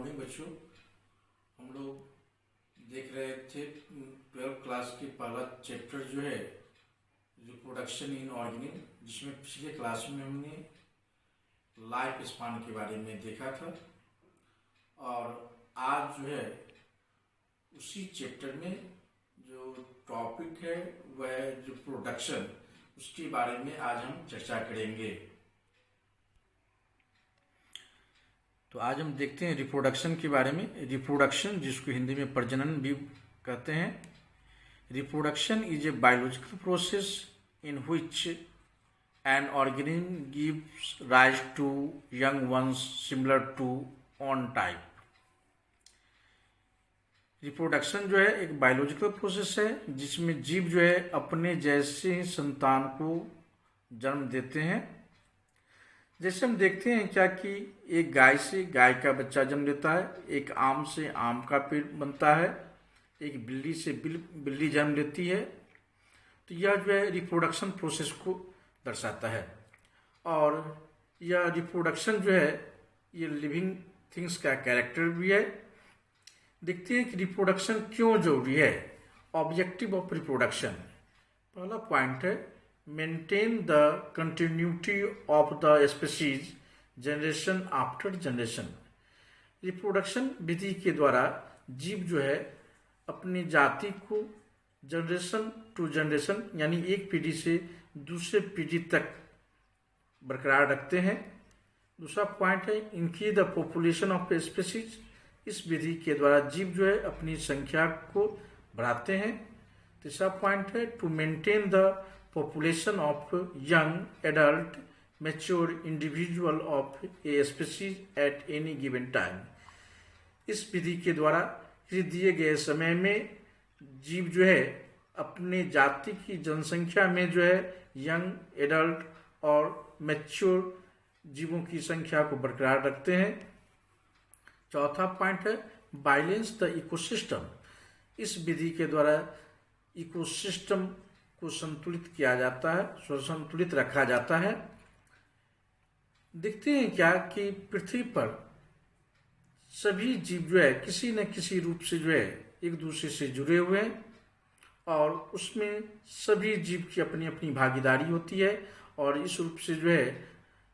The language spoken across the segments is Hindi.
मॉर्निंग बच्चों। हम लोग देख रहे थे 12th क्लास की पहला चैप्टर जो है रिप्रोडक्शन इन ऑर्गेनिज्म, जिसमें पिछले क्लास में हमने लाइफ स्पान के बारे में देखा था और आज जो है उसी चैप्टर में जो टॉपिक है वह रिप्रोडक्शन, उसके बारे में आज हम चर्चा करेंगे। तो आज हम देखते हैं रिप्रोडक्शन के बारे में। रिप्रोडक्शन, जिसको हिंदी में प्रजनन भी कहते हैं। Reproduction is a biological process in which an organism gives rise to young ones similar to own type. Reproduction जो है एक बायोलॉजिकल प्रोसेस है जिसमें जीव जो है अपने जैसे संतान को जन्म देते हैं। जैसे हम देखते हैं क्या कि एक गाय से गाय का बच्चा जन्म लेता है, एक आम से आम का पेड़ बनता है, एक बिल्ली से बिल्ली जन्म लेती है। तो यह जो है रिप्रोडक्शन प्रोसेस को दर्शाता है। और यह रिप्रोडक्शन जो है ये लिविंग थिंग्स का कैरेक्टर भी है। देखते हैं कि रिप्रोडक्शन क्यों जरूरी है। ऑब्जेक्टिव ऑफ रिप्रोडक्शन, पहला पॉइंट है maintain the continuity of the species generation after generation। Reproduction विधि के द्वारा जीव जो है अपनी जाति को जनरेशन टू जनरेशन यानी एक पीढ़ी से दूसरे पीढ़ी तक बरकरार रखते हैं। दूसरा पॉइंट है increase the population of species. इस विधि के द्वारा जीव जो है अपनी संख्या को बढ़ाते हैं। तीसरा पॉइंट है to maintain the population of young adult mature individual of a species at any given time। इस विधि के द्वारा किसी दिए गए समय में जीव जो है अपने जाति की जनसंख्या में जो है यंग एडल्ट और मैच्योर जीवों की संख्या को बरकरार रखते हैं। चौथा पॉइंट है बैलेंस द इकोसिस्टम। इस विधि के द्वारा इकोसिस्टम को संतुलित किया जाता है, संतुलित रखा जाता है। देखते हैं क्या कि पृथ्वी पर सभी जीव जो है किसी न किसी रूप से जो है एक दूसरे से जुड़े हुए हैं और उसमें सभी जीव की अपनी अपनी भागीदारी होती है और इस रूप से जो है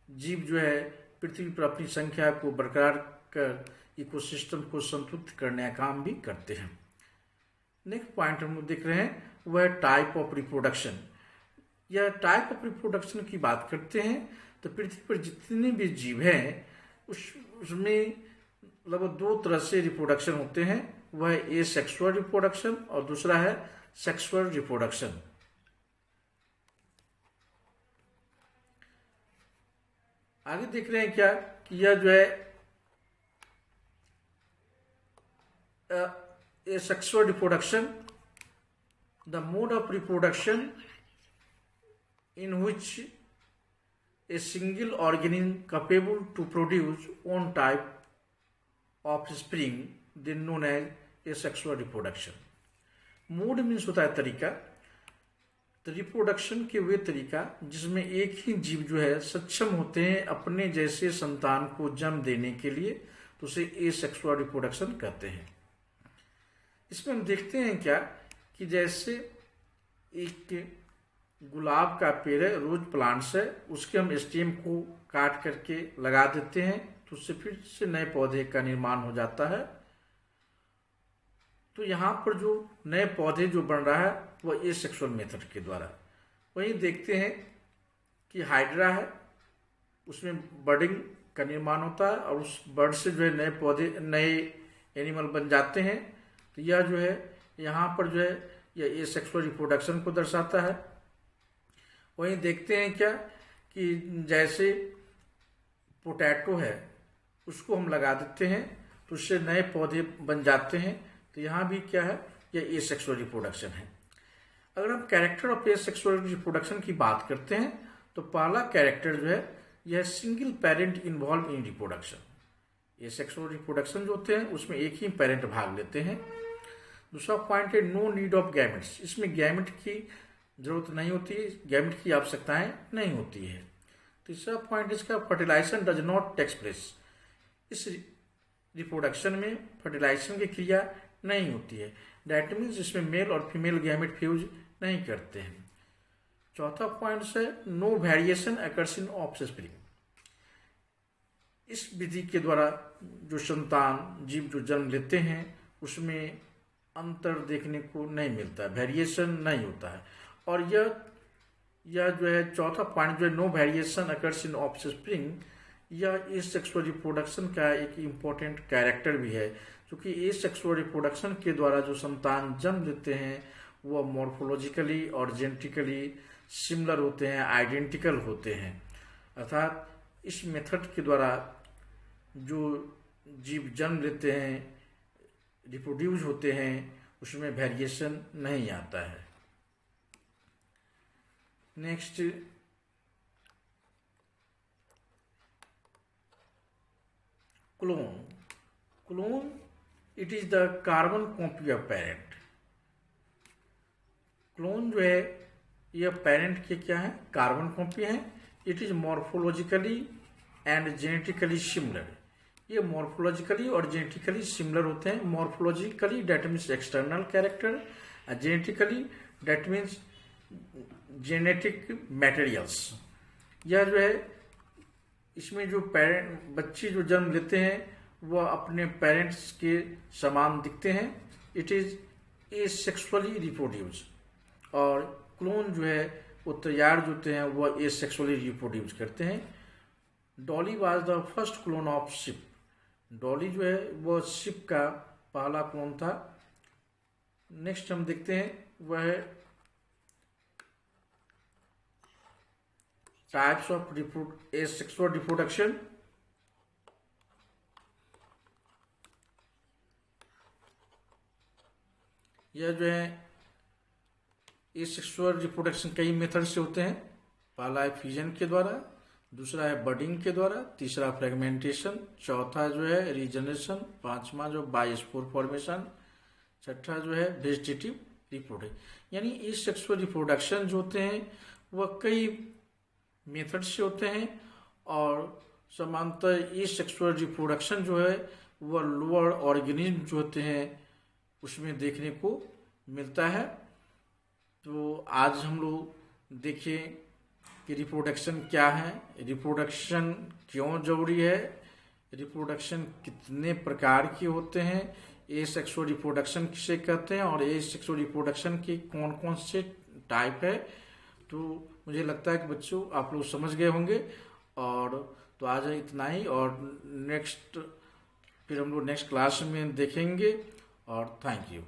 जीव जो है पृथ्वी पर अपनी संख्या को बरकरार कर इकोसिस्टम को संतुलित करने का काम भी करते हैं। नेक्स्ट पॉइंट हम देख रहे हैं वह टाइप ऑफ रिप्रोडक्शन। यह टाइप ऑफ रिप्रोडक्शन की बात करते हैं तो पृथ्वी पर जितने भी जीव हैं उसमें लगभग दो तरह से रिप्रोडक्शन होते हैं। वह ए सेक्सुअल रिप्रोडक्शन और दूसरा है सेक्सुअल रिप्रोडक्शन। आगे देख रहे हैं क्या कि यह जो है ए sexual reproduction, the mode of reproduction in which a single organism capable to produce one type of offspring then known as asexual reproduction। Mode means होता है तरीका। तो रिप्रोडक्शन के वे तरीका जिसमें एक ही जीव जो है सक्षम होते हैं अपने जैसे संतान को जन्म देने के लिए, तो उसे एसेक्सुअल रिप्रोडक्शन कहते हैं। इसमें हम देखते हैं क्या कि जैसे एक गुलाब का पेड़ है, रोज प्लांट्स है, उसके हम स्टेम को काट करके लगा देते हैं तो उससे फिर से नए पौधे का निर्माण हो जाता है। तो यहाँ पर जो नए पौधे जो बन रहा है वह एसेक्सुअल मेथड के द्वारा। वहीं देखते हैं कि हाइड्रा है, उसमें बर्डिंग का निर्माण होता है और उस बर्ड से जो है नए पौधे नए एनिमल बन जाते हैं। तो यह जो है यहाँ पर जो है यह एसेक्सुअल रिप्रोडक्शन को दर्शाता है। वहीं देखते हैं क्या कि जैसे पोटैटो है उसको हम लगा देते हैं तो उससे नए पौधे बन जाते हैं। तो यहाँ भी क्या है यह एसेक्सुअल रिप्रोडक्शन है। अगर हम कैरेक्टर ऑफ एसेक्सुअल रिप्रोडक्शन की बात करते हैं तो पहला कैरेक्टर जो है यह single parent involve in reproduction. Asexual reproduction जो होते हैं उसमें एक ही पेरेंट भाग लेते हैं। दूसरा पॉइंट है नो नीड ऑफ गैमेट्स। इसमें गैमेट की जरूरत नहीं होती है, गैमेट की आवश्यकताएं नहीं होती है। तीसरा पॉइंट इसका fertilization does not takes place. इस रिप्रोडक्शन में फर्टिलाइजेशन की क्रिया नहीं होती है। दैट मीन्स इसमें मेल और फीमेल गैमेट फ्यूज नहीं करते हैं। चौथा पॉइंट है no variation occurs in offspring. इस विधि के द्वारा जो संतान जीव जो जन्म लेते हैं उसमें अंतर देखने को नहीं मिलता है, वेरिएशन नहीं होता है। और यह जो है चौथा पॉइंट जो है no variation occurs in offspring, यह एसेक्सुअल रिप्रोडक्शन का एक इम्पोर्टेंट कैरेक्टर भी है, क्योंकि एसेक्सुअल रिप्रोडक्शन के द्वारा जो संतान जन्म लेते हैं वह मॉर्फोलॉजिकली और जेनेटिकली सिमिलर होते हैं, आइडेंटिकल होते हैं। अर्थात इस मेथड के द्वारा जो जीव जन्म लेते हैं, रिप्रोड्यूस होते हैं, उसमें वेरिएशन नहीं आता है। Next, clone it is the carbon copy of parent. Clone जो है यह पेरेंट के क्या है, कार्बन कॉपी है। It is morphologically and genetically similar. ये मॉर्फोलॉजिकली और जेनेटिकली सिमिलर होते हैं। Morphologically that means external character, genetically that means genetic materials. यह जो है इसमें जो बच्चे जो जन्म लेते हैं वह अपने पेरेंट्स के समान दिखते हैं। It is asexually reproduce. और क्लोन जो है वो तैयार जो होते हैं वह एसेक्सुअली रिप्रोड्यूस करते हैं। Dolly was the first clone of ship. Dolly जो है वह शिप का पहला क्लोन था। नेक्स्ट हम देखते हैं वह है टाइप्स ऑफ एसेक्सुअल रिप्रोडक्शन। यह जो है एसेक्सुअल रिप्रोडक्शन कई मेथड से होते हैं। पहला है फ्यूजन के द्वारा, दूसरा है बडिंग के द्वारा, तीसरा फ्रेगमेंटेशन, चौथा जो है रीजनरेशन, पांचवा जो बायोस्पोर फॉर्मेशन, छठा जो है वेजिटेटिव रिप्रोडक्शन। यानी एसेक्सुअल रिप्रोडक्शन जो होते हैं वह कई मेथड से होते हैं। और समानतः एसेक्सुअल रिप्रोडक्शन जो है वह लोअर ऑर्गेनिज्म जो होते हैं उसमें देखने को मिलता है। तो आज हम लोग देखें कि रिप्रोडक्शन क्या है, रिप्रोडक्शन क्यों जरूरी है, रिप्रोडक्शन कितने प्रकार के होते हैं, एसेक्सुअल रिप्रोडक्शन किसे कहते हैं और एसेक्सुअल रिप्रोडक्शन के कौन कौन से टाइप है। तो मुझे लगता है कि बच्चों आप लोग समझ गए होंगे। और तो आज इतना ही, और फिर हम लोग नेक्स्ट क्लास में देखेंगे। और थैंक यू।